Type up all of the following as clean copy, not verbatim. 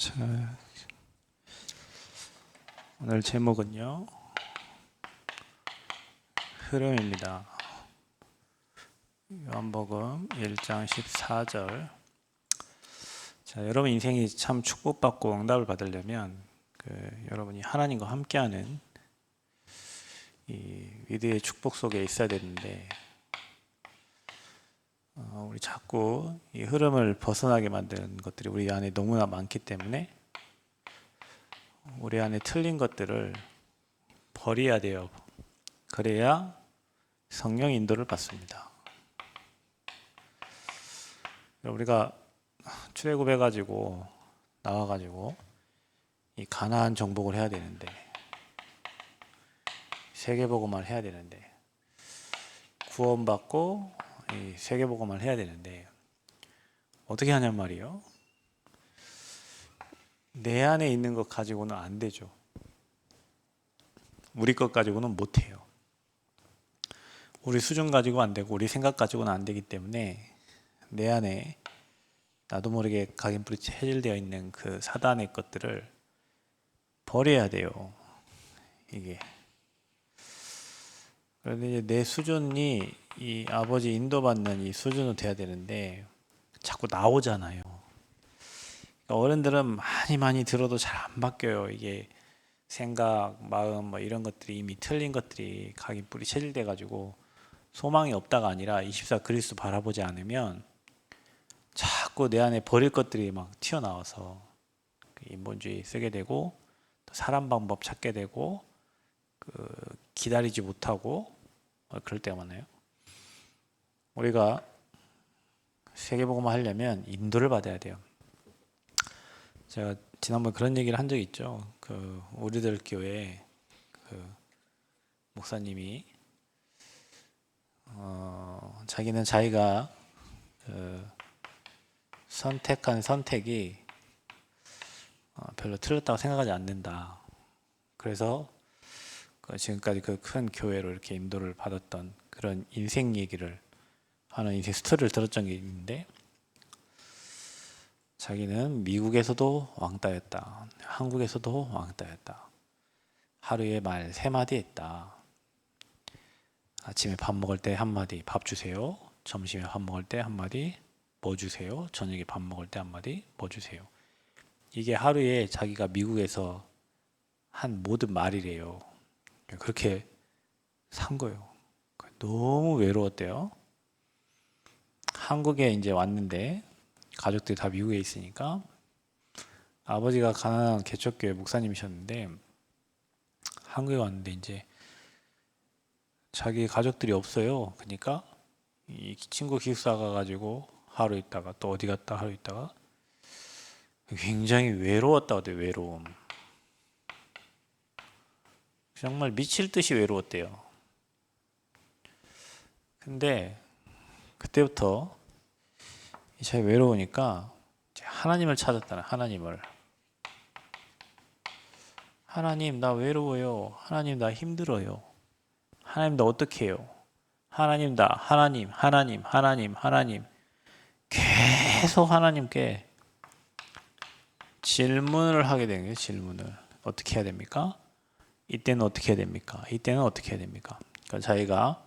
자, 오늘 제목은요, 흐름입니다. 요한복음 1장 14절. 자, 여러분 인생이 참 축복받고 응답을 받으려면 여러분이 하나님과 함께하는 이 위대의 축복 속에 있어야 되는데, 우리 자꾸 이 흐름을 벗어나게 만드는 것들이 우리 안에 너무나 많기 때문에 우리 안에 틀린 것들을 버려야 돼요. 그래야 성령 인도를 받습니다. 우리가 출애굽해가지고 나와가지고 이 가나안 정복을 해야 되는데, 세계복음을 해야 되는데, 구원받고 이 세계복음을 해야 되는데 어떻게 하냔 말이에요. 내 안에 있는 것 가지고는 안 되죠. 우리 것 가지고는 못 해요. 우리 수준 가지고 안 되고 우리 생각 가지고는 안 되기 때문에 내 안에 나도 모르게 각인뿌리 체질되어 있는 그 사단의 것들을 버려야 돼요. 이게. 그런데 이제 내 수준이 이 아버지 인도받는 이 수준으로 돼야 되는데 자꾸 나오잖아요. 그러니까 어른들은 많이 들어도 잘 안 바뀌어요. 이게 생각, 마음 뭐 이런 것들이 이미 틀린 것들이 각인뿌리 체질돼 가지고 소망이 없다가 아니라 24 그리스도 바라보지 않으면 자꾸 내 안에 버릴 것들이 막 튀어나와서 인본주의 쓰게 되고 또 사람 방법 찾게 되고 기다리지 못하고 그럴 때가 많아요. 우리가 세계복음을 하려면 인도를 받아야 돼요. 제가 지난번 그런 얘기를 한 적이 있죠. 우리들 교회 목사님이 자기는 자기가 선택한 선택이 별로 틀렸다고 생각하지 않는다. 그래서 지금까지 그 큰 교회로 이렇게 인도를 받았던 그런 인생 얘기를 하는 인생 스토리를 들었던 게 있는데, 자기는 미국에서도 왕따였다. 한국에서도 왕따였다. 하루에 말 3마디 했다. 아침에 밥 먹을 때 한마디 밥 주세요. 점심에 밥 먹을 때 한마디 뭐 주세요. 저녁에 밥 먹을 때 한마디 뭐 주세요. 이게 하루에 자기가 미국에서 한 모든 말이래요. 그렇게 산 거예요. 너무 외로웠대요. 한국에 이제 왔는데 가족들이 다 미국에 있으니까, 아버지가 가난한 개척교회 목사님이셨는데 한국에 왔는데 이제 자기 가족들이 없어요. 그러니까 이 친구 기숙사 가가지고 하루 있다가 또 어디 갔다 하루 있다가 굉장히 외로웠다고 해요. 외로움. 정말 미칠 듯이 외로웠대요. 근데 그때부터 자기 외로우니까 하나님을 찾았다는. 하나님 나 외로워요. 하나님 나 힘들어요. 하나님 나 어떻게 해요? 하나님 계속 하나님께 질문을 하게 되는 거예요. 질문을. 어떻게 해야 됩니까? 이때는 어떻게 해야 됩니까? 이때는 어떻게 해야 됩니까? 그러니까 자기가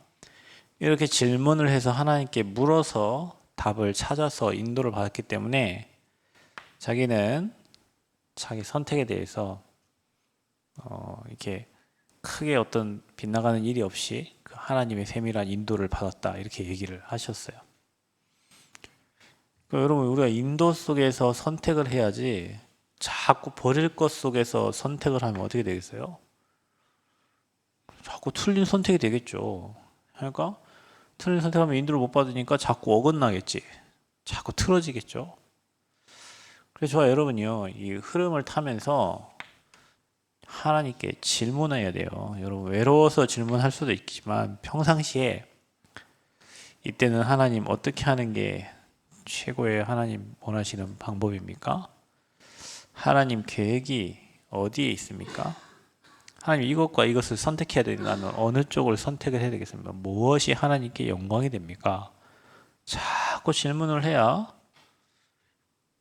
이렇게 질문을 해서 하나님께 물어서 답을 찾아서 인도를 받았기 때문에 자기는 자기 선택에 대해서 이렇게 크게 어떤 빗나가는 일이 없이 그 하나님의 세밀한 인도를 받았다, 이렇게 얘기를 하셨어요. 그러니까 여러분, 우리가 인도 속에서 선택을 해야지 자꾸 버릴 것 속에서 선택을 하면 어떻게 되겠어요? 자꾸 틀린 선택이 되겠죠. 그러니까 틀린 선택하면 인도를 못 받으니까 자꾸 어긋나겠지. 자꾸 틀어지겠죠. 그래서 저와 여러분이요, 이 흐름을 타면서 하나님께 질문해야 돼요. 여러분, 외로워서 질문할 수도 있지만 평상시에 이때는 하나님 어떻게 하는 게 최고의 하나님 원하시는 방법입니까? 하나님 계획이 어디에 있습니까? 하나님 이것과 이것을 선택해야 되는데 나는 어느 쪽을 선택을 해야 되겠습니까? 무엇이 하나님께 영광이 됩니까? 자꾸 질문을 해야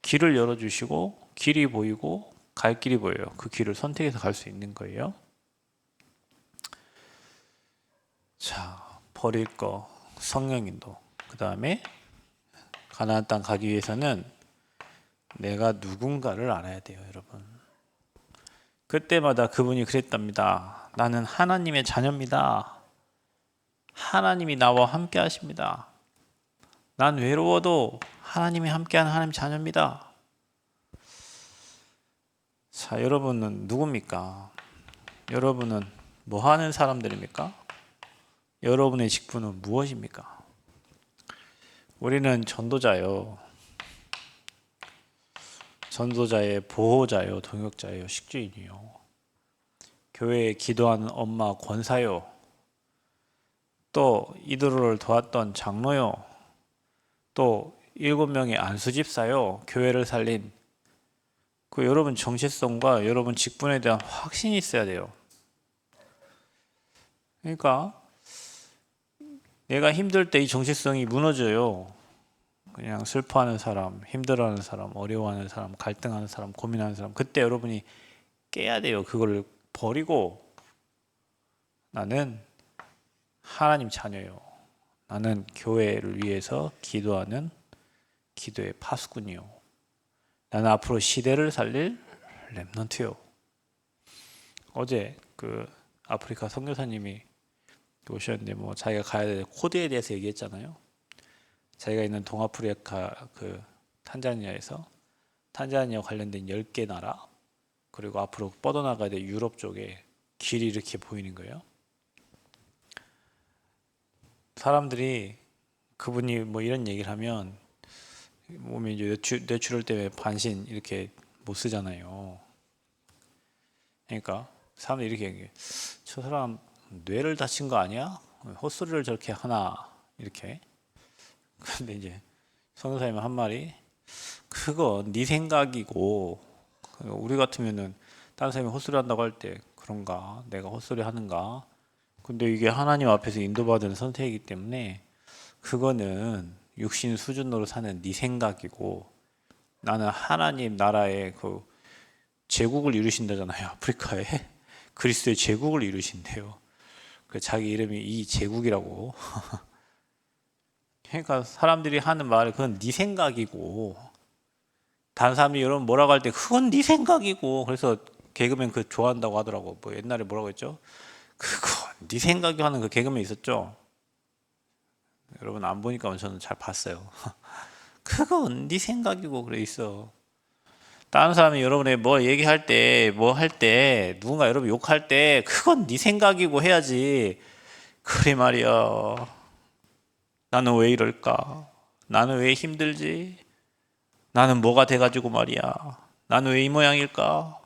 길을 열어주시고 길이 보이고 갈 길이 보여요. 그 길을 선택해서 갈 수 있는 거예요. 자, 버릴 거 성령인도. 그 다음에 가나안 땅 가기 위해서는 내가 누군가를 알아야 돼요, 여러분. 그때마다 그분이 그랬답니다. 나는 하나님의 자녀입니다. 하나님이 나와 함께 하십니다. 난 외로워도 하나님이 함께하는 하나님 자녀입니다. 자, 여러분은 누굽니까? 여러분은 뭐 하는 사람들입니까? 여러분의 직분은 무엇입니까? 우리는 전도자요. 전도자의 보호자요, 동역자요, 식주인이요. 교회에 기도하는 엄마 권사요. 또 이들을 도왔던 장로요. 또 7명의 안수집사요. 교회를 살린 그 여러분 정체성과 여러분 직분에 대한 확신이 있어야 돼요. 그러니까 내가 힘들 때 이 정체성이 무너져요. 그냥 슬퍼하는 사람, 힘들어하는 사람, 어려워하는 사람, 갈등하는 사람, 고민하는 사람, 그때 여러분이 깨야 돼요. 그걸 버리고 나는 하나님 자녀요. 나는 교회를 위해서 기도하는 기도의 파수꾼이요. 나는 앞으로 시대를 살릴 렘넌트요. 어제 그 아프리카 선교사님이 오셨는데 뭐 자기가 가야 될 코드에 대해서 얘기했잖아요. 자기가 있는 동아프리카 그 탄자니아에서 탄자니아 관련된 10개 나라 그리고 앞으로 뻗어나가야 될 유럽 쪽에 길이 이렇게 보이는 거예요. 사람들이 그분이 뭐 이런 얘기를 하면 몸이 이제 뇌출혈 때문에 반신 이렇게 못 쓰잖아요. 그러니까 사람들이 이렇게 얘기해. 저 사람 뇌를 다친 거 아니야? 헛소리를 저렇게 하나 이렇게. 근데 이제 선교사님 한 말이 그거 네 생각이고 우리 같으면은 다른 사람이 헛소리 한다고 할 때 그런가 내가 헛소리 하는가 근데 이게 하나님 앞에서 인도받은 선택이기 때문에 그거는 육신 수준으로 사는 네 생각이고 나는 하나님 나라의 그 제국을 이루신다잖아요. 아프리카에 그리스도의 제국을 이루신대요. 그 자기 이름이 이 제국이라고. 그러니까 사람들이 하는 말은 그건 네 생각이고 다른 사람이 여러분 뭐라고 할 때 그건 네 생각이고 그래서 개그맨 그 좋아한다고 하더라고. 뭐 옛날에 뭐라고 했죠? 그건 네 생각이 하는 그 개그맨 있었죠? 여러분 안 보니까 저는 잘 봤어요. 그건 네 생각이고 그래 있어. 다른 사람이 여러분의 뭐 얘기할 때 뭐 할 때 누군가 여러분 욕할 때 그건 네 생각이고 해야지. 그래 말이야. 나는 왜 이럴까? 나는 왜 힘들지? 나는 뭐가 돼가지고 말이야. 나는 왜 이 모양일까?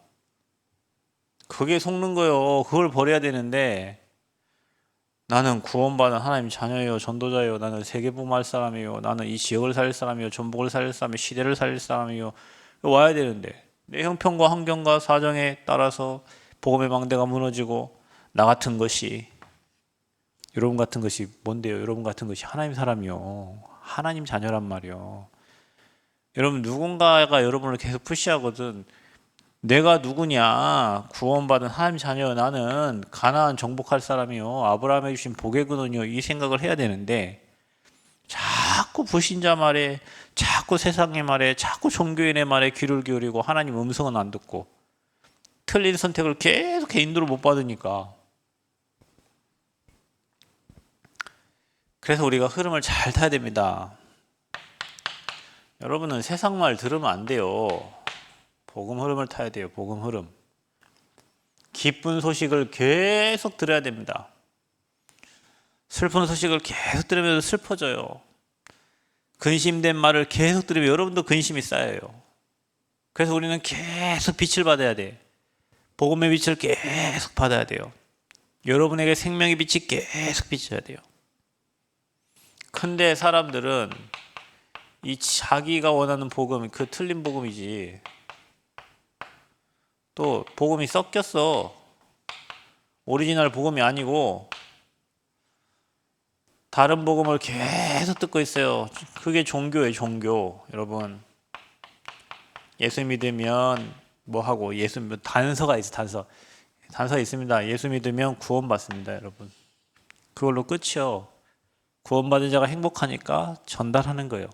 그게 속는 거요. 그걸 버려야 되는데 나는 구원받은 하나님 자녀예요. 전도자예요. 나는 세계복음할 사람이에요. 나는 이 지역을 살릴 사람이에요. 전복을 살릴 사람이에요. 시대를 살릴 사람이에요. 와야 되는데 내 형편과 환경과 사정에 따라서 복음의 망대가 무너지고 나 같은 것이 여러분 같은 것이 뭔데요? 여러분 같은 것이 하나님 사람이요. 하나님 자녀란 말이요. 여러분 누군가가 여러분을 계속 푸시하거든. 내가 누구냐? 구원받은 하나님 자녀 나는 가나안 정복할 사람이요. 아브라함이 주신 복의 근원이요. 이 생각을 해야 되는데 자꾸 불신자 말에 자꾸 세상의 말에 자꾸 종교인의 말에 귀를 기울이고 하나님 음성은 안 듣고 틀린 선택을 계속 인도를 못 받으니까 그래서 우리가 흐름을 잘 타야 됩니다. 여러분은 세상 말 들으면 안 돼요. 복음 흐름을 타야 돼요. 복음 흐름. 기쁜 소식을 계속 들어야 됩니다. 슬픈 소식을 계속 들으면 슬퍼져요. 근심된 말을 계속 들으면 여러분도 근심이 쌓여요. 그래서 우리는 계속 빛을 받아야 돼. 복음의 빛을 계속 받아야 돼요. 여러분에게 생명의 빛이 계속 비쳐야 돼요. 근데 사람들은 이 자기가 원하는 복음, 그 틀린 복음이지. 또 복음이 섞였어. 오리지널 복음이 아니고 다른 복음을 계속 듣고 있어요. 그게 종교예요, 종교. 여러분. 예수 믿으면 뭐 하고, 예수 믿으면 단서가 있어. 단서 있습니다. 예수 믿으면 구원받습니다, 여러분. 그걸로 끝이요. 구원받은 자가 행복하니까 전달하는 거예요.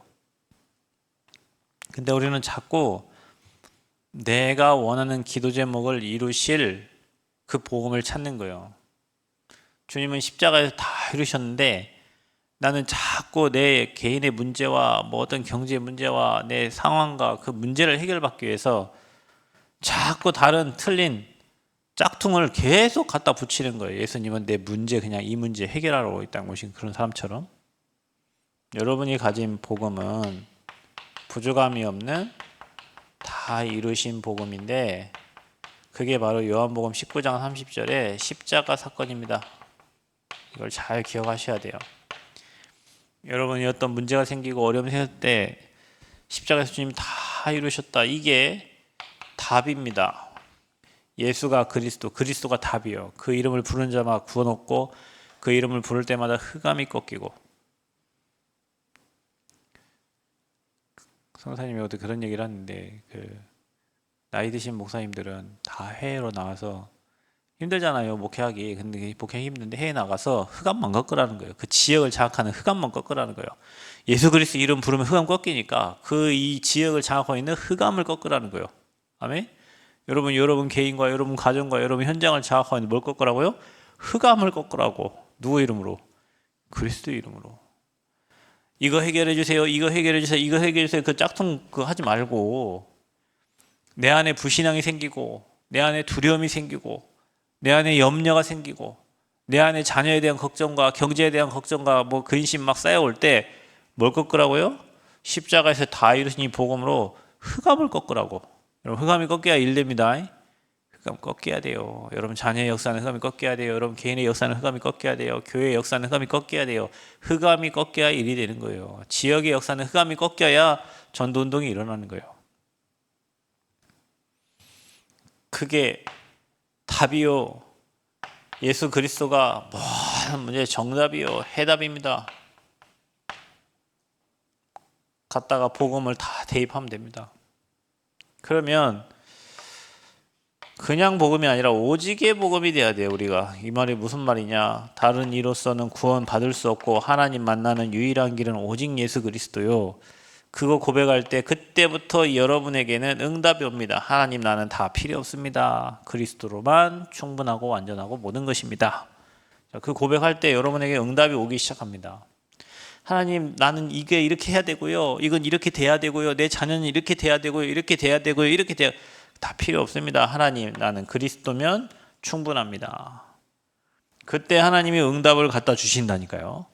근데 우리는 자꾸 내가 원하는 기도 제목을 이루실 그 복음을 찾는 거예요. 주님은 십자가에서 다 이루셨는데 나는 자꾸 내 개인의 문제와 뭐 어떤 경제 문제와 내 상황과 그 문제를 해결받기 위해서 자꾸 다른 틀린 짝퉁을 계속 갖다 붙이는 거예요. 예수님은 내 문제, 그냥 이 문제 해결하러 있다는 것이 그런 사람처럼. 여러분이 가진 복음은 부족함이 없는 다 이루신 복음인데 그게 바로 요한복음 19장 30절의 십자가 사건입니다. 이걸 잘 기억하셔야 돼요. 여러분이 어떤 문제가 생기고 어려움이 생길 때 십자가에서 주님 다 이루셨다. 이게 답입니다. 예수가 그리스도가 답이요. 그 이름을 부르는 자마다 구원 얻고 그 이름을 부를 때마다 흑암이 꺾이고. 성사님이 어떻게 그런 얘기를 하는데 나이 드신 목사님들은 다 해외로 나와서 힘들잖아요, 목회하기. 근데 목회하기 힘든데 해외 나가서 흑암만 꺾으라는 거예요. 그 지역을 장악하는 흑암만 꺾으라는 거예요. 예수 그리스도 이름 부르면 흑암 꺾이니까 이 지역을 장악하고 있는 흑암을 꺾으라는 거예요. 아멘? 여러분 개인과 여러분 가정과 여러분 현장을 장악하고 있는 뭘 꺾으라고요? 흑암을 꺾으라고. 누구 이름으로? 그리스도 이름으로. 이거 해결해 주세요. 이거 해결해 주세요. 이거 해결해 주세요. 그 짝퉁 그거 하지 말고 내 안에 불신앙이 생기고 내 안에 두려움이 생기고 내 안에 염려가 생기고 내 안에 자녀에 대한 걱정과 경제에 대한 걱정과 뭐 근심 막 쌓여올 때 뭘 꺾으라고요? 십자가에서 다 이루신 이 복음으로 흑암을 꺾으라고. 여러분 흑암이 꺾여야 일 됩니다. 흑암 꺾여야 돼요. 여러분 자녀의 역사는 흑암이 꺾여야 돼요. 여러분 개인의 역사는 흑암이 꺾여야 돼요. 교회의 역사는 흑암이 꺾여야 돼요. 흑암이 꺾여야 일이 되는 거예요. 지역의 역사는 흑암이 꺾여야 전도운동이 일어나는 거예요. 그게 답이요. 예수 그리스도가 모든 문제의 정답이요. 해답입니다. 갖다가 복음을 다 대입하면 됩니다. 그러면 그냥 복음이 아니라 오직의 복음이 돼야 돼요. 우리가 이 말이 무슨 말이냐? 다른 이로서는 구원 받을 수 없고 하나님 만나는 유일한 길은 오직 예수 그리스도요. 그거 고백할 때 그때부터 여러분에게는 응답이 옵니다. 하나님 나는 다 필요 없습니다. 그리스도로만 충분하고 완전하고 모든 것입니다. 그 고백할 때 여러분에게 응답이 오기 시작합니다. 하나님 나는 이게 이렇게 해야 되고요. 이건 이렇게 돼야 되고요. 내 자녀는 이렇게 돼야 되고요. 이렇게 돼야 되고요. 이렇게 돼야 다 필요 없습니다. 하나님 나는 그리스도면 충분합니다. 그때 하나님이 응답을 갖다 주신다니까요.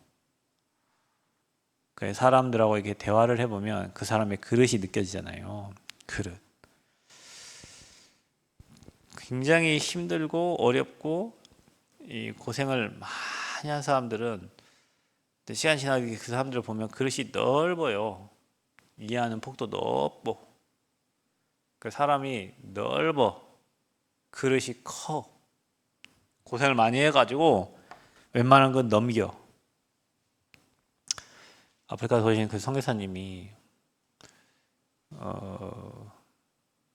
사람들하고 이렇게 대화를 해보면 그 사람의 그릇이 느껴지잖아요. 그릇. 굉장히 힘들고 어렵고 이 고생을 많이 한 사람들은 시간 지나게 그 사람들을 보면 그릇이 넓어요. 이해하는 폭도 넓고 그 사람이 넓어. 그릇이 커. 고생을 많이 해가지고 웬만한 건 넘겨. 아프리카에 계신 그 선교사님이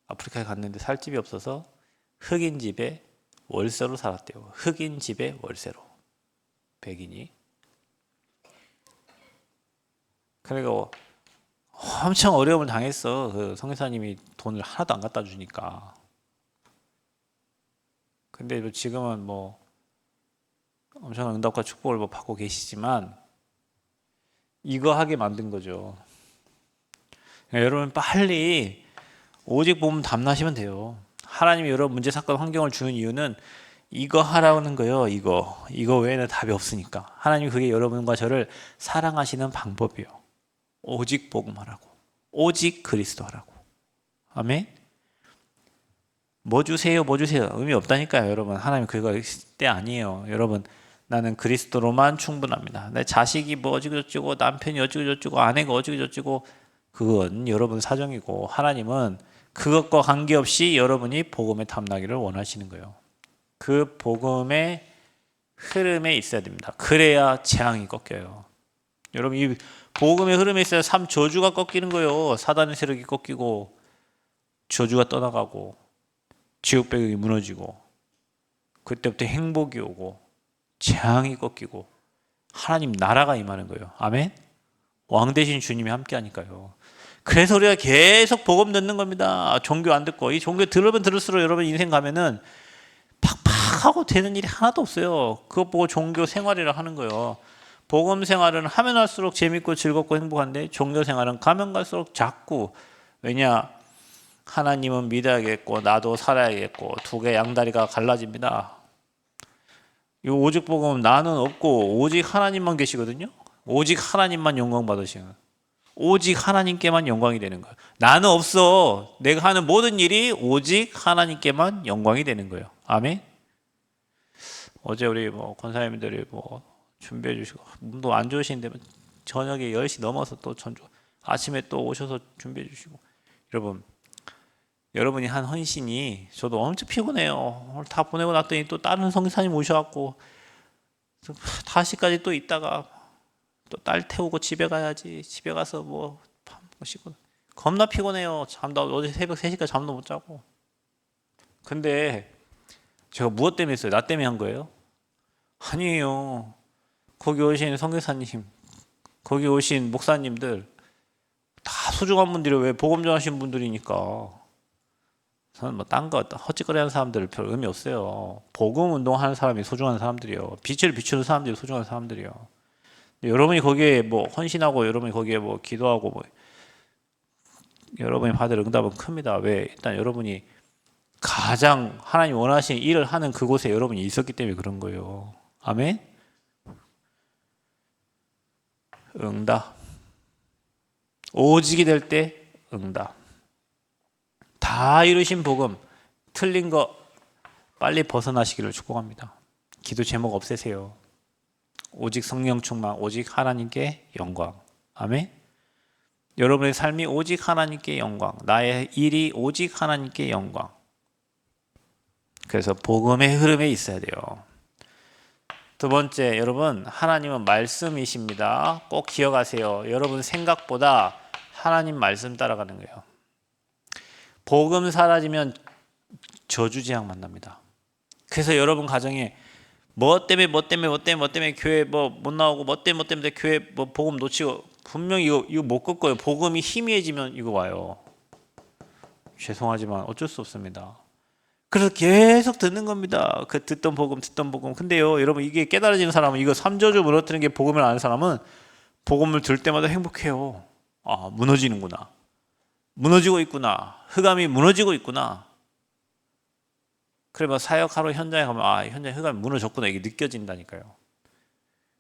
아프리카에 갔는데 살 집이 없어서 흑인 집에 월세로 살았대요. 흑인 집에 월세로. 백인이. 그리고 엄청 어려움을 당했어. 그 선교사님이 돈을 하나도 안 갖다 주니까. 근데 지금은 뭐 엄청난 응답과 축복을 받고 계시지만 이거 하게 만든 거죠. 그러니까 여러분 빨리 오직 복음 담나시면 돼요. 하나님이 여러분 문제 사건 환경을 주는 이유는 이거 하라는 거예요. 이거 외에는 답이 없으니까. 하나님이 그게 여러분과 저를 사랑하시는 방법이요. 오직 복음 하라고. 오직 그리스도 하라고. 아멘. 뭐 주세요. 의미 없다니까요, 여러분. 하나님 그거 때 아니에요. 여러분 나는 그리스도로만 충분합니다. 내 자식이 뭐 어찌고저찌고 남편이 어찌고저찌고 아내가 어찌고저찌고 그건 여러분 사정이고 하나님은 그것과 관계없이 여러분이 복음에 탐나기를 원하시는 거예요. 그 복음의 흐름에 있어야 됩니다. 그래야 재앙이 꺾여요. 여러분 이 복음의 흐름에 있어야 삶 저주가 꺾이는 거예요. 사단의 세력이 꺾이고 저주가 떠나가고 지옥 배경이 무너지고 그때부터 행복이 오고 재앙이 꺾이고 하나님 나라가 임하는 거예요. 아멘. 왕 대신 주님이 함께 하니까요. 그래서 우리가 계속 복음 듣는 겁니다. 종교 안 듣고. 이 종교 들으면 들을수록 여러분 인생 가면은 팍팍하고 되는 일이 하나도 없어요. 그것 보고 종교 생활이라 하는 거예요. 복음 생활은 하면 할수록 재밌고 즐겁고 행복한데 종교 생활은 가면 갈수록 작고, 왜냐? 하나님은 믿어야겠고 나도 살아야겠고 두 개 양다리가 갈라집니다. 이 오직 복음은 나는 없고 오직 하나님만 계시거든요. 오직 하나님만 영광 받으시는, 오직 하나님께만 영광이 되는 거예요. 나는 없어. 내가 하는 모든 일이 오직 하나님께만 영광이 되는 거예요. 아멘. 어제 우리 권사님들이 준비해 주시고 몸도 안 좋으신데 저녁에 10시 넘어서 또 전주 아침에 또 오셔서 준비해 주시고, 여러분이 한 헌신이 저도 엄청 피곤해요. 오늘 다 보내고 났더니 또 다른 성사님 오셔갖고 5시까지 또 있다가 또 딸 태우고 집에 가야지. 집에 가서 밥 먹고 겁나 피곤해요. 어제 새벽 3시까지 잠도 못 자고. 근데 제가 무엇 때문에 했어요? 나 때문에 한 거예요? 아니에요. 거기 오신 선교사님, 거기 오신 목사님들 다 소중한 분들이, 왜 복음 전하신 분들이니까. 저는 딴 거 헛짓거리 하는 사람들 별 의미 없어요. 복음 운동하는 사람이 소중한 사람들이요. 빛을 비추는 사람들이 소중한 사람들이요. 여러분이 거기에 헌신하고 여러분이 거기에 기도하고 여러분이 받을 응답은 큽니다. 왜? 일단 여러분이 가장 하나님 원하시는 일을 하는 그곳에 여러분이 있었기 때문에 그런 거예요. 아멘. 응답. 오직이 될 때 응답. 다 이루신 복음, 틀린 거 빨리 벗어나시기를 축복합니다. 기도 제목 없애세요. 오직 성령 충만, 오직 하나님께 영광. 아멘. 여러분의 삶이 오직 하나님께 영광, 나의 일이 오직 하나님께 영광. 그래서 복음의 흐름에 있어야 돼요. 두 번째, 여러분, 하나님은 말씀이십니다. 꼭 기억하세요. 여러분 생각보다 하나님 말씀 따라가는 거예요. 복음 사라지면 저주재앙 만납니다. 그래서 여러분 가정에 뭐 때문에 교회 못 나오고 뭐 때문에 교회 복음 놓치고, 분명히 이거 못 끌 거예요. 복음이 희미해지면 이거 와요. 죄송하지만 어쩔 수 없습니다. 그래서 계속 듣는 겁니다. 그 듣던 복음. 근데요, 여러분, 이게 깨달아지는 사람은, 이거 3저주 무너뜨리는 게 복음을 아는 사람은 복음을 들을 때마다 행복해요. 아, 무너지는구나. 무너지고 있구나. 흑암이 무너지고 있구나. 그래 사역하러 현장에 가면 현장에 흑암이 무너졌구나, 이게 느껴진다니까요.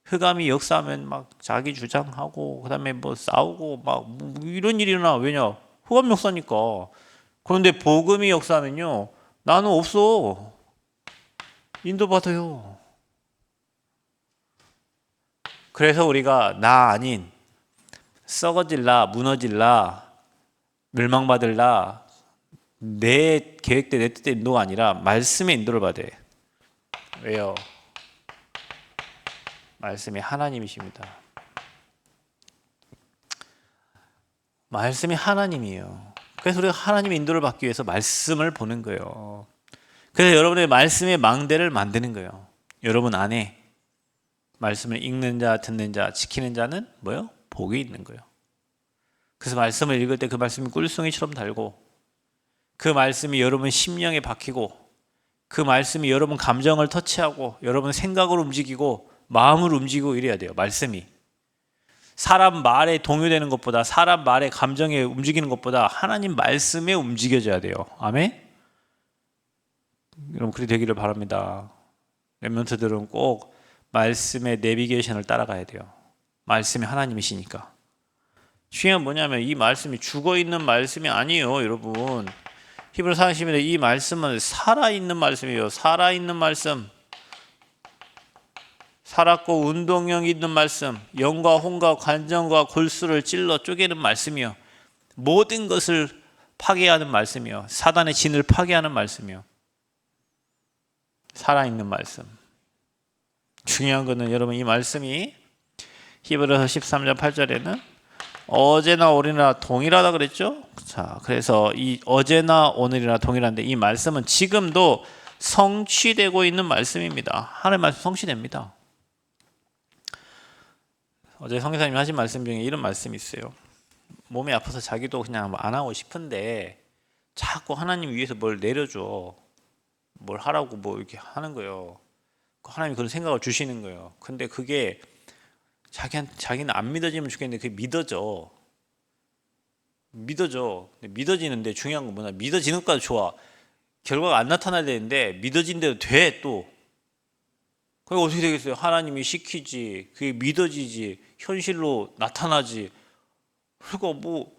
흑암이 역사하면 자기 주장하고 그다음에 싸우고 이런 일이 일어나. 왜냐? 흑암 역사니까. 그런데 복음이 역사하면요, 나는 없어. 인도받아요. 그래서 우리가 나 아닌 썩어질라, 무너질라, 멸망받을라, 내 계획대 내 뜻대 인도가 아니라 말씀의 인도를 받아요. 왜요? 말씀이 하나님이십니다. 말씀이 하나님이에요. 그래서 우리가 하나님의 인도를 받기 위해서 말씀을 보는 거예요. 그래서 여러분의 말씀의 망대를 만드는 거예요. 여러분 안에 말씀을 읽는 자, 듣는 자, 지키는 자는 뭐요? 복이 있는 거예요. 그래서 말씀을 읽을 때 그 말씀이 꿀송이처럼 달고, 그 말씀이 여러분 심령에 박히고, 그 말씀이 여러분 감정을 터치하고 여러분 생각을 움직이고 마음을 움직이고 이래야 돼요. 말씀이 사람 말에 동요되는 것보다, 사람 말에 감정에 움직이는 것보다 하나님 말씀에 움직여져야 돼요. 아멘. 여러분 그리 되기를 바랍니다. 렘넌트들은 꼭 말씀의 내비게이션을 따라가야 돼요. 말씀이 하나님이시니까. 중요한 뭐냐면 이 말씀이 죽어있는 말씀이 아니에요. 여러분 히브리서 40일에 이 말씀은 살아있는 말씀이에요. 살아있는 말씀, 살았고 운동력 있는 말씀, 영과 혼과 관정과 골수를 찔러 쪼개는 말씀이요, 모든 것을 파괴하는 말씀이요, 사단의 진을 파괴하는 말씀이요, 살아있는 말씀. 중요한 것은 여러분 이 말씀이 히브리서 13장 8절에는 어제나 오늘이나 동일하다 그랬죠? 자, 그래서 이 어제나 오늘이나 동일한데 이 말씀은 지금도 성취되고 있는 말씀입니다. 하나님의 말씀 성취됩니다. 어제 성교사님이 하신 말씀 중에 이런 말씀이 있어요. 몸이 아파서 자기도 그냥 안 하고 싶은데 자꾸 하나님 위해서 뭘 내려줘. 뭘 하라고 뭐 이렇게 하는 거예요. 하나님이 그런 생각을 주시는 거예요. 근데 그게 자기는 안 믿어지면 좋겠는데 그게 믿어져. 근데 믿어지는데 중요한 건 뭐냐? 믿어지는 것까지 좋아. 결과가 안 나타나야 되는데 믿어진 대로 돼 또. 그게 어떻게 되겠어요? 하나님이 시키지, 그게 믿어지지, 현실로 나타나지. 그러니까 뭐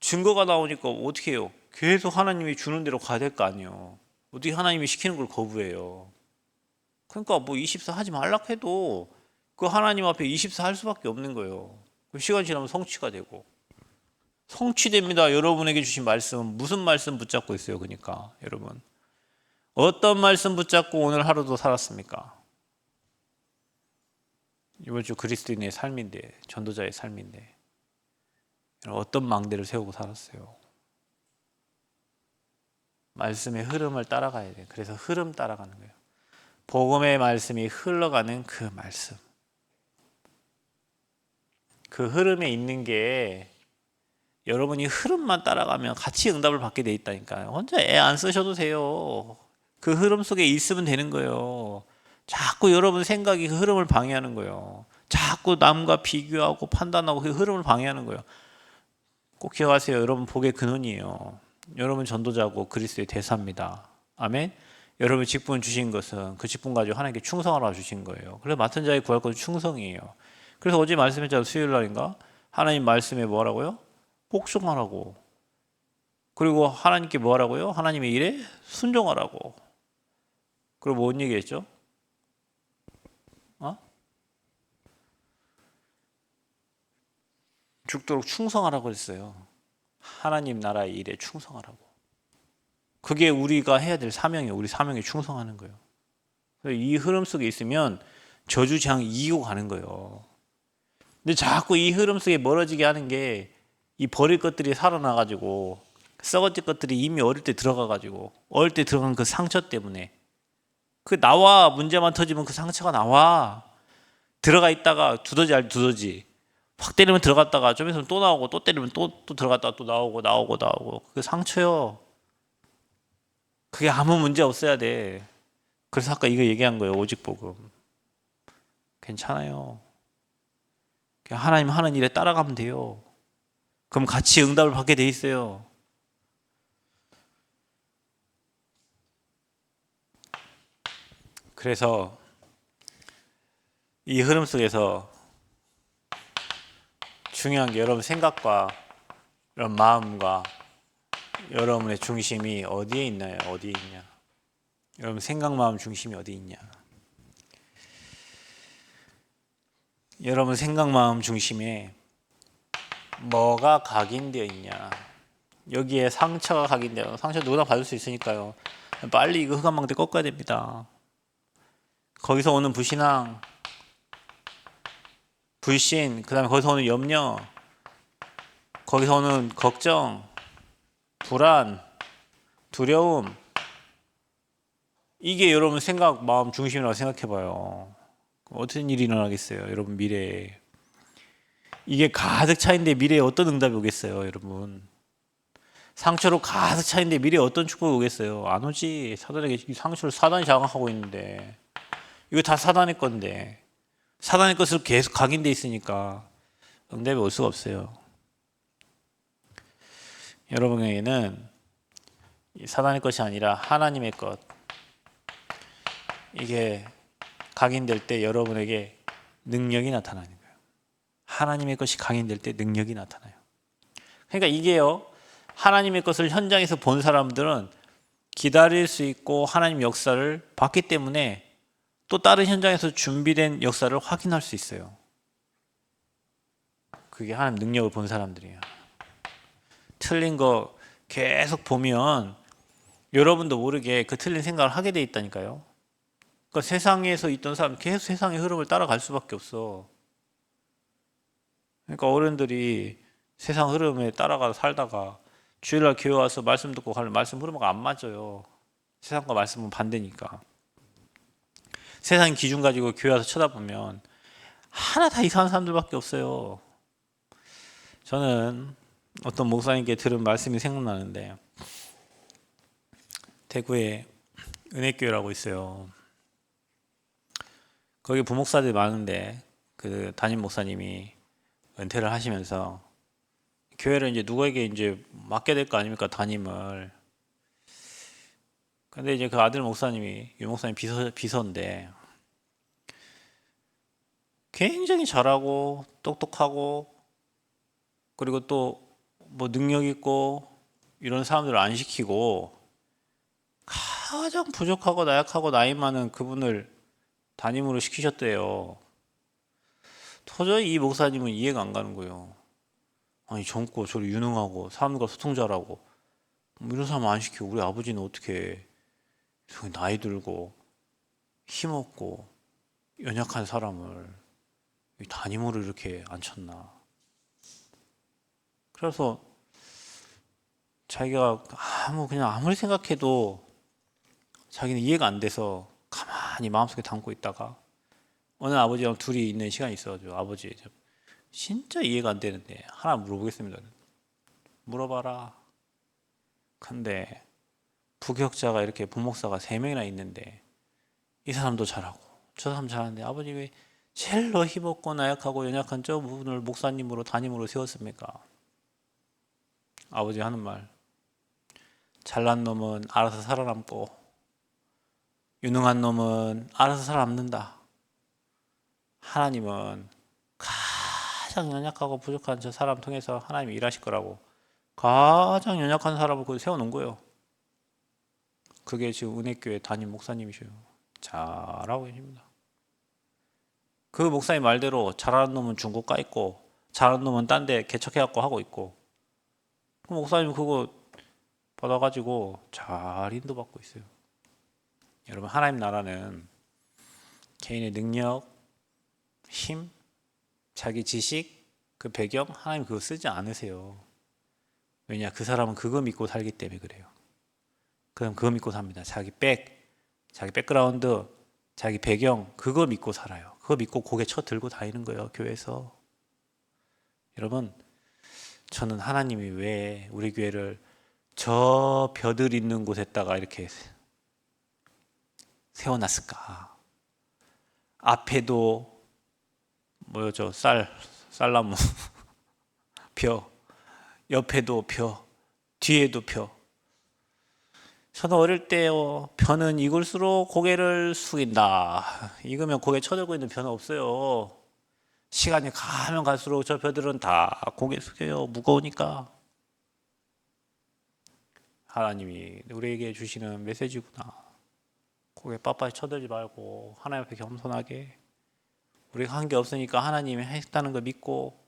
증거가 나오니까 어떻게 해요? 계속 하나님이 주는 대로 가야 될 거 아니에요. 어떻게 하나님이 시키는 걸 거부해요? 그러니까 뭐 24 하지 말라 해도 그 하나님 앞에 24 할 수밖에 없는 거예요. 그 시간 지나면 성취가 되고. 성취됩니다. 여러분에게 주신 말씀은 무슨 말씀 붙잡고 있어요? 그러니까 여러분 어떤 말씀 붙잡고 오늘 하루도 살았습니까? 이번 주 그리스도인의 삶인데, 전도자의 삶인데 어떤 망대를 세우고 살았어요? 말씀의 흐름을 따라가야 돼요. 그래서 흐름 따라가는 거예요. 복음의 말씀이 흘러가는 그 말씀. 그 흐름에 있는 게 여러분이 흐름만 따라가면 같이 응답을 받게 돼 있다니까요. 혼자 애 안 쓰셔도 돼요. 그 흐름 속에 있으면 되는 거예요. 자꾸 여러분 생각이 그 흐름을 방해하는 거예요. 자꾸 남과 비교하고 판단하고 그 흐름을 방해하는 거예요. 꼭 기억하세요. 여러분 복의 근원이에요. 여러분 전도자고 그리스도의 대사입니다. 아멘. 여러분 직분 주신 것은 그 직분 가지고 하나님께 충성하라 주신 거예요. 그래서 맡은 자의 구할 것은 충성이에요. 그래서 어제 말씀했잖아요. 수요일 날인가? 하나님 말씀에 뭐라고요? 복종하라고. 그리고 하나님께 뭐하라고요? 하나님의 일에 순종하라고. 그리고 뭔 얘기했죠? 죽도록 충성하라고 했어요. 하나님 나라의 일에 충성하라고. 그게 우리가 해야 될 사명이에요. 우리 사명에 충성하는 거예요. 이 흐름 속에 있으면 저주재앙 이기고 가는 거예요. 근데 자꾸 이 흐름 속에 멀어지게 하는 게 이 버릴 것들이 살아나가지고 썩어질 것들이 이미 어릴 때 들어가가지고 어릴 때 들어간 그 상처 때문에 그 나와 문제만 터지면 그 상처가 나와 들어가 있다가 두더지 알 두더지 확 때리면 들어갔다가 좀 있으면 또 나오고 또 때리면 또 들어갔다가 또 나오고 그 상처요. 그게 아무 문제 없어야 돼. 그래서 아까 이거 얘기한 거예요. 오직 복음. 괜찮아요. 그냥 하나님 하는 일에 따라가면 돼요. 그럼 같이 응답을 받게 돼 있어요. 그래서 이 흐름 속에서 중요한 게 여러분 생각과 여러분 마음과 여러분의 중심이 어디에 있나요? 어디에 있냐? 여러분 생각, 마음 중심이 어디 있냐? 여러분 생각, 마음 중심에 뭐가 각인되어 있냐? 여기에 상처가 각인되어 상처 누구나 받을 수 있으니까요. 빨리 이거 흑암망대 꺾어야 됩니다. 거기서 오는 불신앙, 불신, 그 다음에 거기서 오는 염려, 거기서 오는 걱정, 불안, 두려움, 이게 여러분 생각, 마음 중심이라고 생각해봐요. 어떤 일이 일어나겠어요, 여러분 미래에. 이게 가득 차인데 미래에 어떤 응답이 오겠어요, 여러분. 상처로 가득 차인데 미래에 어떤 축복이 오겠어요. 안 오지. 사단에게 이 상처를 사단이 장악하고 있는데 이거 다 사단의 건데 사단의 것으로 계속 각인돼 있으니까 응답이 올 수가 없어요. 여러분에게는 사단의 것이 아니라 하나님의 것, 이게 각인될 때 여러분에게 능력이 나타나는 거예요. 하나님의 것이 각인될 때 능력이 나타나요. 그러니까 이게요, 하나님의 것을 현장에서 본 사람들은 기다릴 수 있고 하나님 역사를 봤기 때문에 또 다른 현장에서 준비된 역사를 확인할 수 있어요. 그게 하나님 능력을 본 사람들이에요. 틀린 거 계속 보면 여러분도 모르게 그 틀린 생각을 하게 돼 있다니까요. 그러니까 세상에서 있던 사람 계속 세상의 흐름을 따라갈 수밖에 없어. 그러니까 어른들이 세상 흐름에 따라가 살다가 주일날 교회 와서 말씀 듣고 가는 말씀 흐름과 안 맞아요. 세상과 말씀은 반대니까. 세상 기준 가지고 교회 와서 쳐다보면 하나 다 이상한 사람들밖에 없어요. 저는 어떤 목사님께 들은 말씀이 생각나는데, 대구에 은혜교회라고 있어요. 거기 부목사들이 많은데 그 담임 목사님이 은퇴를 하시면서 교회를 이제 누구에게 이제 맡게 될 거 아닙니까, 담임을. 근데 이제 그 아들 목사님이, 유 목사님 비서인데 굉장히 잘하고 똑똑하고 그리고 또 뭐 능력 있고 이런 사람들을 안 시키고 가장 부족하고 나약하고 나이 많은 그분을 담임으로 시키셨대요. 도저히 이 목사님은 이해가 안 가는 거예요. 아니 젊고 저리 유능하고 사람들과 소통 잘하고 뭐 이런 사람 안 시키고 우리 아버지는 어떻게 나이 들고 힘없고 연약한 사람을 담임으로 이렇게 앉혔나. 그래서 자기가 그냥 아무리 생각해도 자기는 이해가 안 돼서 가만히 마음속에 담고 있다가 어느 아버지랑 둘이 있는 시간이 있어가지고, 아버지 진짜 이해가 안 되는데 하나 물어보겠습니다. 물어봐라. 근데 부격자가 이렇게 부목사가 3명이나 있는데 이 사람도 잘하고 저 사람 잘하는데 아버지 왜 제일로 힘없고 나약하고 연약한 저 분을 목사님으로 담임으로 세웠습니까? 아버지 하는 말, 잘난 놈은 알아서 살아남고 유능한 놈은 알아서 살아남는다. 하나님은 가장 연약하고 부족한 저 사람 통해서 하나님이 일하실 거라고 가장 연약한 사람을 거기 세워놓은 거예요. 그게 지금 은혜교회 담임 목사님이셔요. 잘하고 계십니다. 그 목사님 말대로 잘하는 놈은 중국 가 있고 잘하는 놈은 딴 데 개척해갖고 하고 있고, 그 목사님 그거 받아가지고 잘 인도받고 있어요. 여러분, 하나님 나라는 개인의 능력, 힘, 자기 지식, 그 배경, 하나님 그거 쓰지 않으세요. 왜냐? 그 사람은 그거 믿고 살기 때문에 그래요. 그럼 그거 믿고 삽니다. 자기 백그라운드, 자기 배경, 그거 믿고 살아요. 그거 믿고 고개 쳐 들고 다니는 거예요, 교회에서. 여러분, 저는 하나님이 왜 우리 교회를 저 벼들 있는 곳에다가 이렇게 세워놨을까? 앞에도 뭐였죠? 쌀나무 벼, 옆에도 벼, 뒤에도 벼. 저는 어릴 때요, 벼는 익을수록 고개를 숙인다. 익으면 고개 쳐들고 있는 벼는 없어요. 시간이 가면 갈수록 저 벼들은 다 고개 숙여요. 무거우니까. 하나님이 우리에게 주시는 메시지구나. 고개 빳빳이 쳐들지 말고 하나님 앞에 겸손하게, 우리가 한 게 없으니까 하나님이 했다는 거 믿고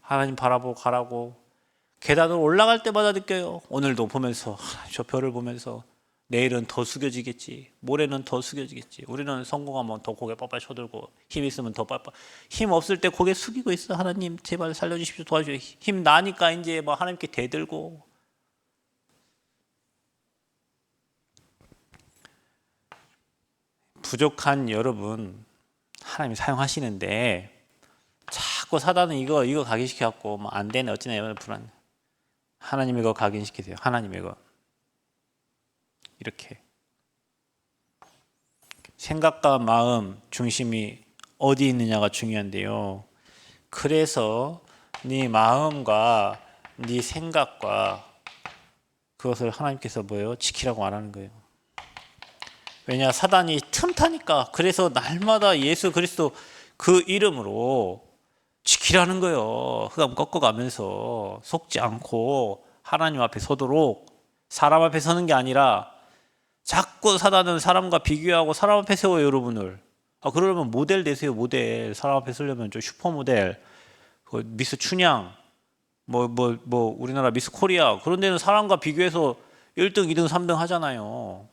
하나님 바라보고 가라고. 계단으로 올라갈 때마다 느껴요. 오늘도 보면서 저 별을 보면서 내일은 더 숙여지겠지, 모레는 더 숙여지겠지. 우리는 성공하면 더 고개 빳빳이 쳐들고 힘 있으면 더 빳빳, 힘 없을 때 고개 숙이고 있어. 하나님 제발 살려주십시오, 도와주십시오. 힘 나니까 이제 뭐 하나님께 대들고. 부족한 여러분 하나님이 사용하시는데 자꾸 사단은 이거 각인시켜갖고 뭐 안 되네 어찌네 이런 불안. 하나님의 거 각인시키세요. 하나님의 거. 이렇게 생각과 마음 중심이 어디 있느냐가 중요한데요. 그래서 네 마음과 네 생각과 그것을 하나님께서 뭐예요? 지키라고 말하는 거예요. 왜냐? 사단이 틈타니까. 그래서 날마다 예수 그리스도 그 이름으로 지키라는 거예요. 흑암 꺾어가면서 속지 않고 하나님 앞에 서도록. 사람 앞에 서는 게 아니라 자꾸 사단은 사람과 비교하고 사람 앞에 세워요, 여러분을. 그러면 모델 되세요, 모델. 사람 앞에 서려면 좀 슈퍼모델, 미스 춘향, 우리나라 미스 코리아, 그런 데는 사람과 비교해서 1등, 2등, 3등 하잖아요.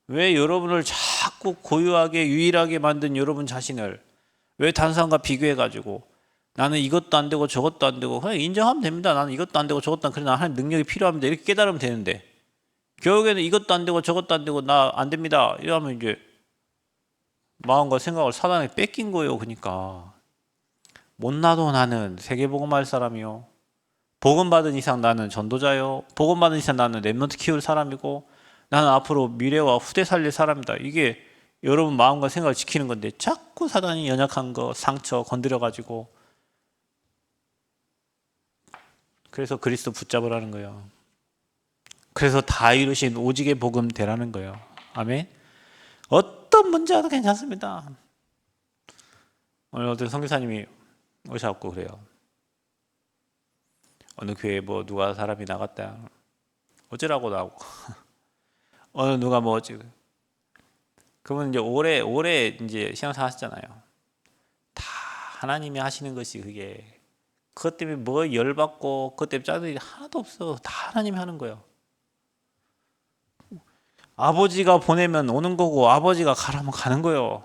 왜 여러분을 자꾸 고유하게 유일하게 만든 여러분 자신을 왜 다른 사람과 비교해가지고 나는 이것도 안 되고 저것도 안 되고 그냥 인정하면 됩니다. 나는 이것도 안 되고 저것도 안 그래. 나는 하나님 능력이 필요합니다. 이렇게 깨달으면 되는데 결국에는 이것도 안 되고 저것도 안 되고 나 안 됩니다. 이러면 이제 마음과 생각을 사단에 뺏긴 거예요. 그러니까 못나도 나는 세계복음할 사람이요. 복음 받은 이상 나는 전도자요. 복음 받은 이상 나는 렘넌트 키울 사람이고 나는 앞으로 미래와 후대 살릴 사람이다. 이게 여러분 마음과 생각을 지키는 건데 자꾸 사단이 연약한 거 상처 건드려 가지고 그래서 그리스도 붙잡으라는 거예요. 그래서 다 이루신 오직의 복음 되라는 거예요. 아멘. 어떤 문제 와도 괜찮습니다. 오늘 어떤 선교사님이 오셔갖고 그래요. 어느 교회에 뭐 누가 사람이 나갔다. 어쩌라고 나오고. 어느 누가 뭐 지금. 그분 이제 오래 이제 신앙생활 하셨잖아요. 다 하나님이 하시는 것이 그게. 그것 때문에 뭐 열받고 그것 때문에 짜증이 하나도 없어. 다 하나님이 하는 거예요. 아버지가 보내면 오는 거고 아버지가 가라면 가는 거예요.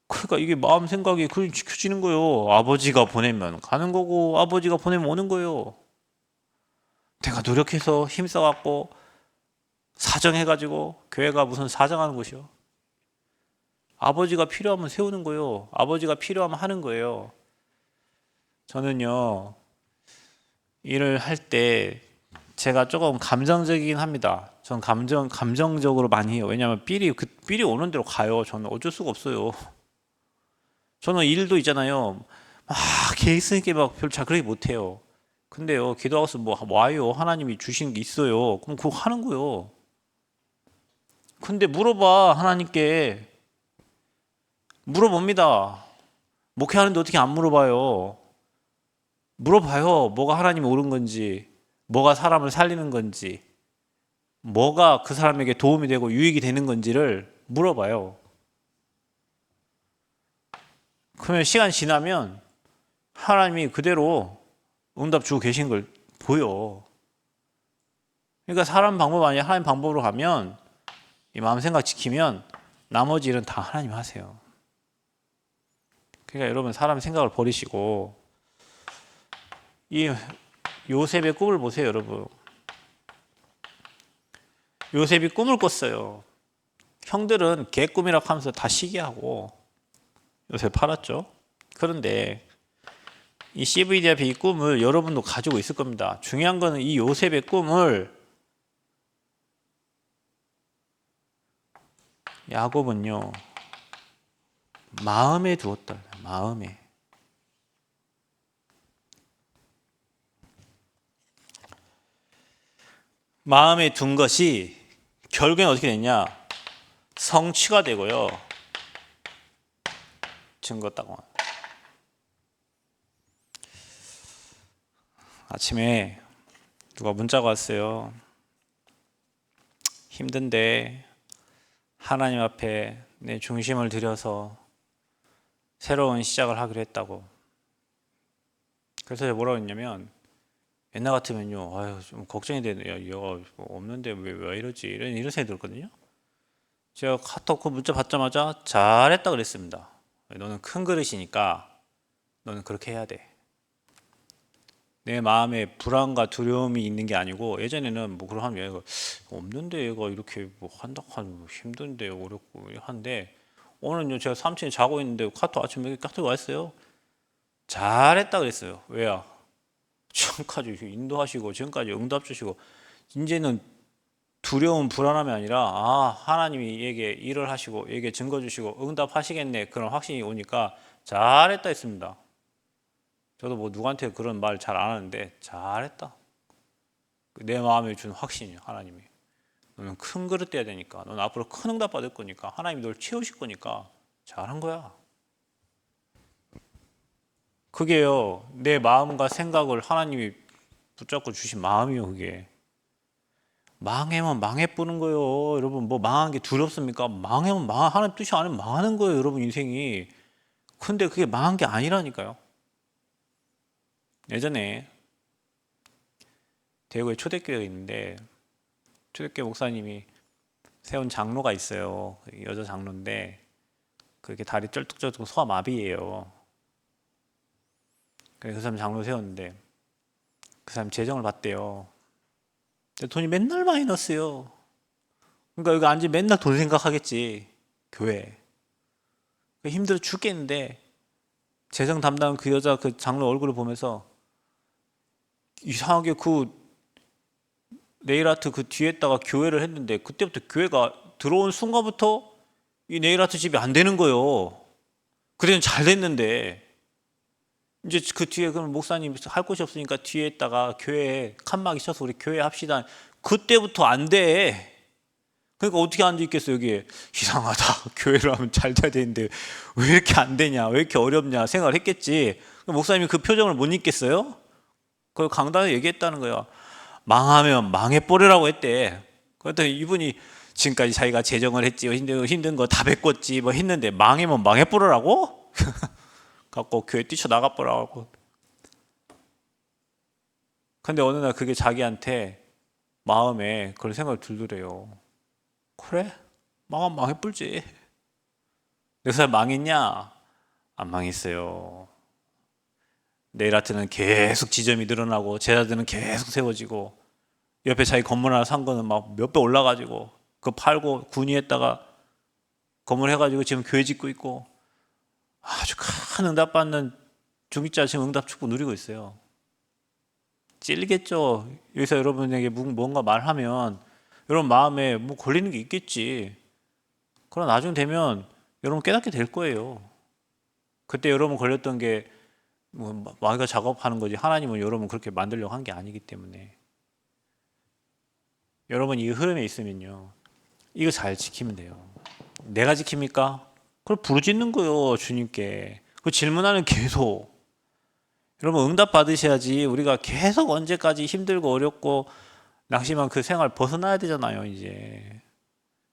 그러니까 이게 마음 생각이 그냥 지켜지는 거예요. 아버지가 보내면 가는 거고 아버지가 보내면 오는 거예요. 내가 노력해서 힘써갖고 사정해가지고 교회가 무슨 사정하는 곳이요. 아버지가 필요하면 세우는 거예요. 아버지가 필요하면 하는 거예요. 저는요 일을 할 때 제가 조금 감정적이긴 합니다. 전 감정적으로 많이 해요. 왜냐하면 삘이 오는 대로 가요. 저는 어쩔 수가 없어요. 저는 일도 있잖아요. 막 계획 쓰니까 막 별로 잘 그렇게 못해요. 근데요, 기도하고서 뭐 와요. 하나님이 주신 게 있어요. 그럼 그거 하는 거요. 근데 물어봐, 하나님께. 물어봅니다. 목회하는데 어떻게 안 물어봐요? 물어봐요. 뭐가 하나님이 옳은 건지, 뭐가 사람을 살리는 건지, 뭐가 그 사람에게 도움이 되고 유익이 되는 건지를 물어봐요. 그러면 시간 지나면 하나님이 그대로 응답 주고 계신 걸 보여. 그러니까 사람 방법 아니야. 하나님 방법으로 가면 이 마음 생각 지키면 나머지 일은 다 하나님 하세요. 그러니까 여러분 사람 생각을 버리시고 이 요셉의 꿈을 보세요, 여러분. 요셉이 꿈을 꿨어요. 형들은 개 꿈이라고 하면서 다 시기하고 요셉 팔았죠. 그런데 이 CVD 앞에 이 꿈을 여러분도 가지고 있을 겁니다. 중요한 거는 이 요셉의 꿈을 야곱은요 마음에 두었다. 마음에 둔 것이 결국엔 어떻게 됐냐? 성취가 되고요. 증거 따고. 아침에 누가 문자가 왔어요. 힘든데 하나님 앞에 내 중심을 들여서 새로운 시작을 하기로 했다고. 그래서 제가 뭐라고 했냐면 옛날 같으면요, 아유 좀 걱정이 되네요. 야, 없는데 왜 이러지? 이런 생각이 들었거든요. 제가 카톡 그 문자 받자마자 잘했다 그랬습니다. 너는 큰 그릇이니까 너는 그렇게 해야 돼. 내 마음에 불안과 두려움이 있는 게 아니고 예전에는 뭐 그런 하면 얘가 없는데 얘가 이렇게 뭐 한다 하면 힘든데 어렵고 한데 오늘은요 제가 3층에 자고 있는데 카톡 아침에 카톡이 왔어요. 잘했다 그랬어요. 왜요? 지금까지 인도하시고 지금까지 응답 주시고 이제는 두려움 불안함이 아니라 아 하나님이 얘게 일을 하시고 얘게 증거 주시고 응답하시겠네 그런 확신이 오니까 잘했다 했습니다. 저도 뭐 누구한테 그런 말 잘 안 하는데 잘했다. 내 마음에 준 확신이요 하나님이. 너는 큰 그릇 돼야 되니까 너는 앞으로 큰 응답 받을 거니까 하나님이 널 채우실 거니까 잘한 거야. 그게요 내 마음과 생각을 하나님이 붙잡고 주신 마음이요 그게. 망하면 망해보는 거예요. 여러분 뭐 망한 게 두렵습니까? 망하면 하나님 뜻이 아니면 망하는 거예요. 여러분 인생이. 근데 그게 망한 게 아니라니까요. 예전에 대구에 초대교회가 있는데 초대교회 목사님이 세운 장로가 있어요. 여자 장로인데 그렇게 다리 쩔뚝쩔뚝 소아마비예요. 그래서 그 사람 장로 세웠는데 그 사람 재정을 받대요. 근데 돈이 맨날 마이너스요. 그러니까 여기 앉으면 맨날 돈 생각하겠지. 교회. 힘들어 죽겠는데 재정 담당 그 여자 그 장로 얼굴을 보면서 이상하게 그 네일아트 그 뒤에다가 교회를 했는데 그때부터 교회가 들어온 순간부터 이 네일아트 집이 안 되는 거예요. 그때는 잘 됐는데 이제 그 뒤에 그럼 목사님 할 곳이 없으니까 뒤에다가 교회에 칸막이 쳐서 우리 교회 합시다. 그때부터 안 돼. 그러니까 어떻게 앉아 있겠어 여기에. 이상하다. 교회를 하면 잘 돼야 되는데 왜 이렇게 안 되냐, 왜 이렇게 어렵냐 생각을 했겠지. 목사님이 그 표정을 못 잊겠어요? 그걸 강단에 얘기했다는 거야. 망하면 망해버리라고 했대. 그랬더니 이분이 지금까지 자기가 재정을 했지, 힘든 거 다 메꿨지 뭐 했는데 망하면 망해버리라고? 갖고 교회 뛰쳐나가버리라고. 근데 어느 날 그게 자기한테 마음에 그런 생각을 들더래요. 그래? 망하면 망해버리지. 그 사람 망했냐? 안 망했어요. 네일아트는 계속 지점이 늘어나고 제자들은 계속 세워지고 옆에 자기 건물 하나 산 거는 막 몇 배 올라가지고 그거 팔고 군위했다가 건물 해가지고 지금 교회 짓고 있고 아주 큰 응답받는 중직자 지금 응답 축복 누리고 있어요. 찔리겠죠. 여기서 여러분에게 뭔가 말하면 여러분 마음에 뭐 걸리는 게 있겠지. 그러나 나중 되면 여러분 깨닫게 될 거예요. 그때 여러분 걸렸던 게 뭐 마귀가 작업하는 거지 하나님은 여러분 그렇게 만들려고 한 게 아니기 때문에 여러분 이 흐름에 있으면요 이거 잘 지키면 돼요. 내가 지킵니까? 그걸 부르짖는 거예요 주님께. 그 질문하는 계속. 여러분 응답 받으셔야지. 우리가 계속 언제까지 힘들고 어렵고 낙심한 그 생활 벗어나야 되잖아요. 이제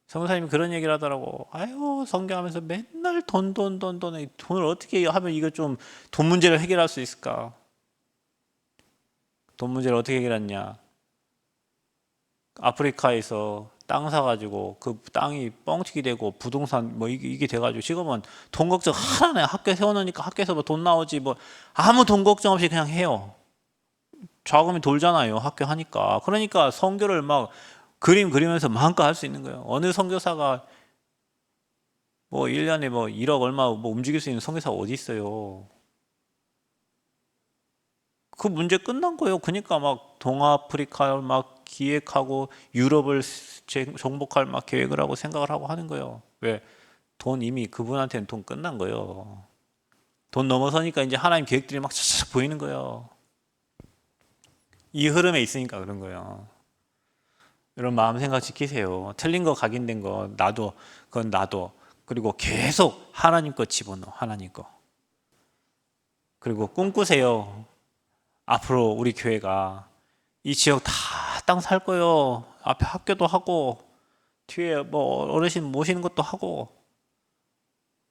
성사님이 그런 얘기를 하더라고. 아유 성경하면서 맨날 돈을 어떻게 하면 이거 좀 돈 문제를 해결할 수 있을까? 돈 문제를 어떻게 해결했냐? 아프리카에서 땅 사가지고 그 땅이 뻥튀기 되고 부동산 뭐 이게 돼가지고 지금은 돈 걱정 하나네. 학교 세워놓으니까 학교에서 뭐 돈 나오지 뭐 아무 돈 걱정 없이 그냥 해요. 자금이 돌잖아요. 학교 하니까. 그러니까 선교를 막 그림 그리면서 마음껏 할 수 있는 거예요. 어느 선교사가 뭐 1년에 뭐 1억 얼마 뭐 움직일 수 있는 선교사가 어디 있어요. 그 문제 끝난 거예요. 그러니까 막 동아프리카를 막 기획하고 유럽을 정복할 막 계획을 하고 생각을 하고 하는 거예요. 왜? 돈 이미 그분한테는 돈 끝난 거예요. 돈 넘어서니까 이제 하나님 계획들이 막 차차차 보이는 거예요. 이 흐름에 있으니까 그런 거예요. 여러분 마음 생각 지키세요. 틀린 거 각인된 거 나도 그건 나도 그리고 계속 하나님 거 집어넣어. 하나님 거. 그리고 꿈꾸세요. 앞으로 우리 교회가 이 지역 다 땅 살 거예요. 앞에 학교도 하고 뒤에 뭐 어르신 모시는 것도 하고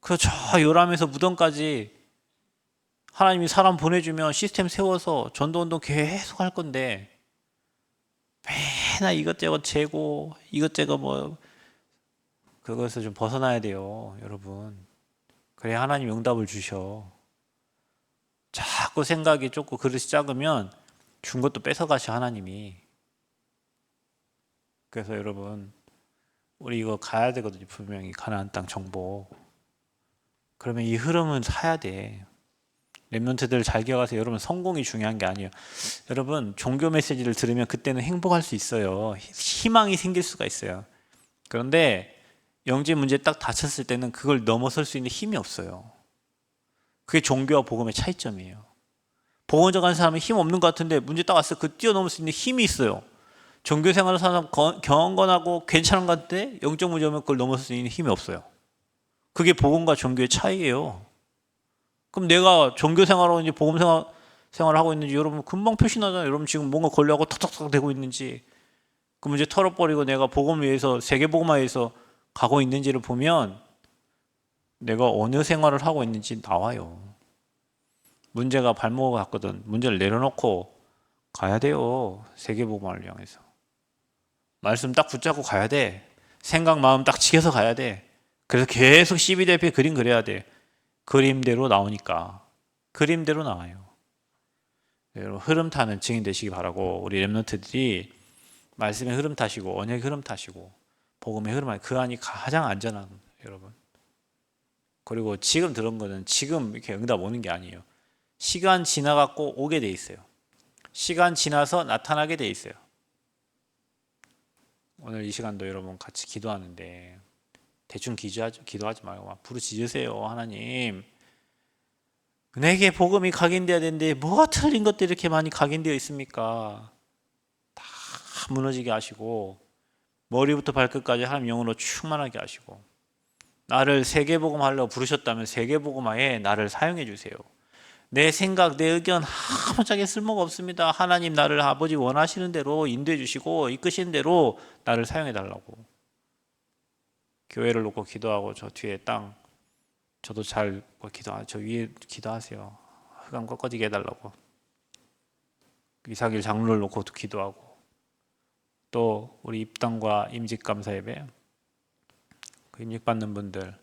그 저 요람에서 무덤까지 하나님이 사람 보내주면 시스템 세워서 전도운동 계속 할 건데 맨날 이것저것 재고 이것저것 뭐 그것에서 좀 벗어나야 돼요. 여러분. 그래야 하나님 응답을 주셔. 자꾸 생각이 좁고 그릇이 작으면 준 것도 뺏어가셔 하나님이. 그래서 여러분 우리 이거 가야 되거든요. 분명히 가나안 땅 정복. 그러면 이 흐름은 사야 돼. 렘넌트들 잘 기억하세요. 여러분 성공이 중요한 게 아니에요. 여러분 종교 메시지를 들으면 그때는 행복할 수 있어요. 희망이 생길 수가 있어요. 그런데 영지 문제 딱 닥쳤을 때는 그걸 넘어설 수 있는 힘이 없어요. 그게 종교와 복음의 차이점이에요. 복음 전하는 사람은 힘 없는 것 같은데 문제 딱 왔을 때 그 뛰어넘을 수 있는 힘이 있어요. 종교 생활을 사람 경건하고 괜찮은 것 같은데 영적 문제 오면 그걸 넘어설 수 있는 힘이 없어요. 그게 복음과 종교의 차이예요. 그럼 내가 종교 생활하고 이제 복음 생활을 하고 있는지 여러분 금방 표시나잖아요. 여러분 지금 뭔가 걸려하고 턱턱턱 되고 있는지 그 문제 털어버리고 내가 복음을 위해서 세계복음화에 위해서 가고 있는지를 보면 내가 어느 생활을 하고 있는지 나와요. 문제가 발목을 갔거든. 문제를 내려놓고 가야 돼요. 세계복음화를 향해서. 말씀 딱 붙잡고 가야 돼. 생각 마음 딱 지켜서 가야 돼. 그래서 계속 12대 앞에 그림 그려야 돼. 그림대로 나오니까. 그림대로 나와요. 여러분 흐름 타는 증인 되시기 바라고, 우리 렘넌트들이 말씀의 흐름 타시고 언약의 흐름 타시고 복음의 흐름, 그 안이 가장 안전한, 여러분. 그리고 지금 들은 거는 지금 이렇게 응답 오는 게 아니에요. 시간 지나갖고 오게 돼 있어요. 시간 지나서 나타나게 돼 있어요. 오늘 이 시간도 여러분 같이 기도하는데 대충 기도하지 말고 막 부르짖으세요. 하나님, 내게 복음이 각인되어야 되는데 뭐가 틀린 것들이 이렇게 많이 각인되어 있습니까? 다 무너지게 하시고 머리부터 발끝까지 하나님 영으로 충만하게 하시고, 나를 세계복음 하려고 부르셨다면 세계복음화에 나를 사용해 주세요. 내 생각, 내 의견 아무짝에 쓸모가 없습니다. 하나님, 나를 아버지 원하시는 대로 인도해 주시고 이끄시는 대로 나를 사용해 달라고. 교회를 놓고 기도하고 저 뒤에 땅, 저도 잘 기도하세요. 저 위에 기도하세요. 흑암 꺾어지게 해달라고. 이삭일 장로를 놓고도 기도하고, 또 우리 입당과 임직감사 예배, 그 임직받는 분들,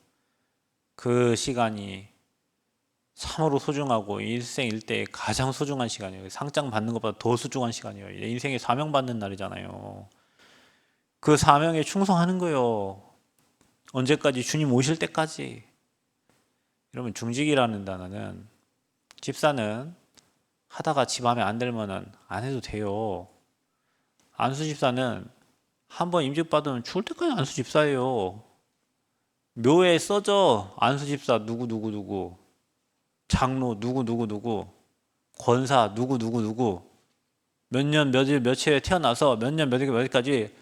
그 시간이 참으로 소중하고 일생 일대에 가장 소중한 시간이에요. 상장 받는 것보다 더 소중한 시간이에요. 인생에 사명 받는 날이잖아요. 그 사명에 충성하는 거예요. 언제까지? 주님 오실 때까지. 여러분, 중직이라는 단어는, 집사는 하다가 집 마음에 안 들면은 안 해도 돼요. 안수 집사는 한번 임직 받으면 죽을 때까지 안수 집사예요. 묘에 써져. 안수 집사 누구, 장로 누구, 권사 누구, 몇 년 며칠에 태어나서 몇 년 몇일까지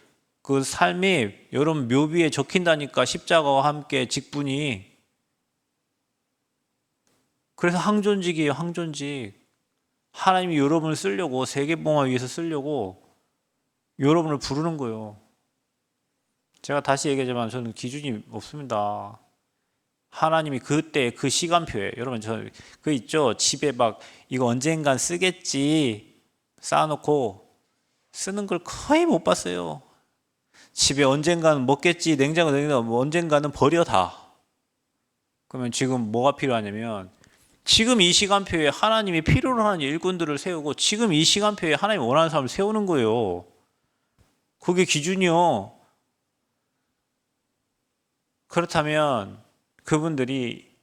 그 삶이 여러분 묘비에 적힌다니까, 십자가와 함께 직분이. 그래서 항존직이에요. 항존직. 하나님이 여러분을 쓰려고, 세계봉화 위해서 쓰려고 여러분을 부르는 거예요. 제가 다시 얘기하지만 저는 기준이 없습니다. 하나님이 그때 그 시간표에, 여러분 저 그 있죠, 집에 막 이거 언젠간 쓰겠지 쌓아놓고 쓰는 걸 거의 못 봤어요. 집에 언젠가는 먹겠지, 냉장고 언젠가는 버려 다. 그러면 지금 뭐가 필요하냐면, 지금 이 시간표에 하나님이 필요로 하는 일꾼들을 세우고 지금 이 시간표에 하나님이 원하는 사람을 세우는 거예요. 그게 기준이요. 그렇다면 그분들이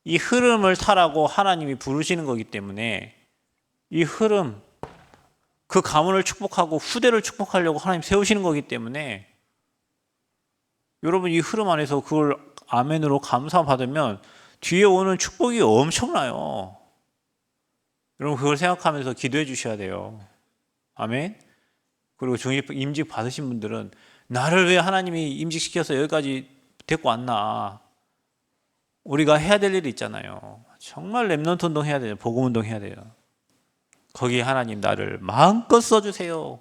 이 흐름을 타라고 하나님이 부르시는 거기 때문에, 이 흐름, 그 가문을 축복하고 후대를 축복하려고 하나님 세우시는 거기 때문에, 여러분 이 흐름 안에서 그걸 아멘으로 감사받으면 뒤에 오는 축복이 엄청나요. 여러분 그걸 생각하면서 기도해 주셔야 돼요. 아멘. 그리고 임직 받으신 분들은, 나를 왜 하나님이 임직시켜서 여기까지 데리고 왔나, 우리가 해야 될 일이 있잖아요. 정말 렘넌트 운동 해야 돼요. 복음 운동 해야 돼요. 거기에 하나님 나를 마음껏 써주세요.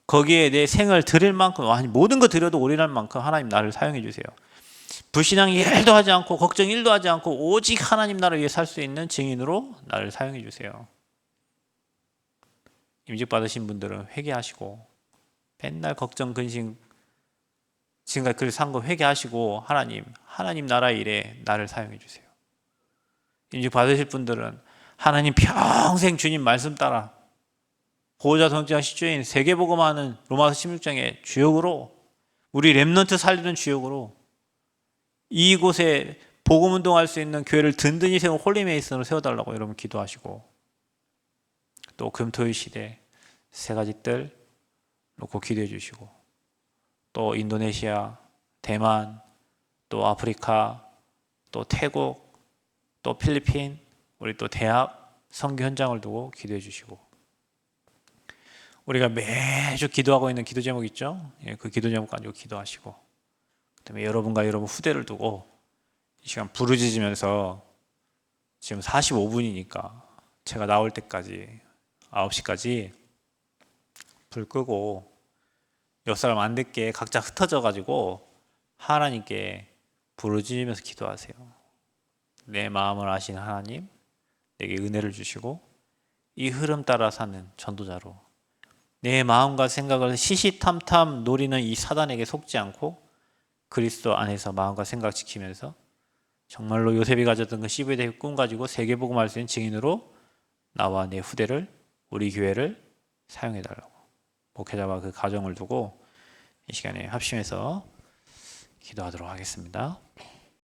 거기에 내 생을 드릴 만큼, 아니 모든 거 드려도 올인할 만큼 하나님 나를 사용해 주세요. 불신앙 1도 하지 않고 걱정 1도 하지 않고 오직 하나님 나를 위해 살 수 있는 증인으로 나를 사용해 주세요. 임직 받으신 분들은 회개하시고, 맨날 걱정 근심 지금까지 그를 산 거 회개하시고, 하나님 나라 일에 나를 사용해 주세요. 임직 받으실 분들은 하나님 평생 주님 말씀 따라 보호자 성취자 시주인 세계복음하는 로마서 16장의 주역으로, 우리 렘넌트 살리는 주역으로 이곳에 복음 운동할 수 있는 교회를 든든히 세운 홀리메이슨으로 세워달라고 여러분 기도하시고, 또 금토일 시대 세 가지 뜰 놓고 기도해 주시고, 또 인도네시아, 대만, 또 아프리카, 또 태국, 또 필리핀, 우리 또 대학 선교 현장을 두고 기도해 주시고, 우리가 매주 기도하고 있는 기도 제목 있죠? 그 기도 제목 가지고 기도하시고, 그다음에 여러분과 여러분 후대를 두고 이 시간 부르짖으면서, 지금 45분이니까 제가 나올 때까지 9시까지 불 끄고 옆 사람 안 듣게 각자 흩어져 가지고 하나님께 부르짖으면서 기도하세요. 내 마음을 아신 하나님, 내게 은혜를 주시고 이 흐름 따라 사는 전도자로 내 마음과 생각을 시시탐탐 노리는 이 사단에게 속지 않고 그리스도 안에서 마음과 생각 지키면서 정말로 요셉이 가졌던 그 CV의 꿈 가지고 세계복음할 수 있는 증인으로 나와 내 후대를 우리 교회를 사용해 달라고 목회자와 그 가정을 두고 이 시간에 합심해서 기도하도록 하겠습니다.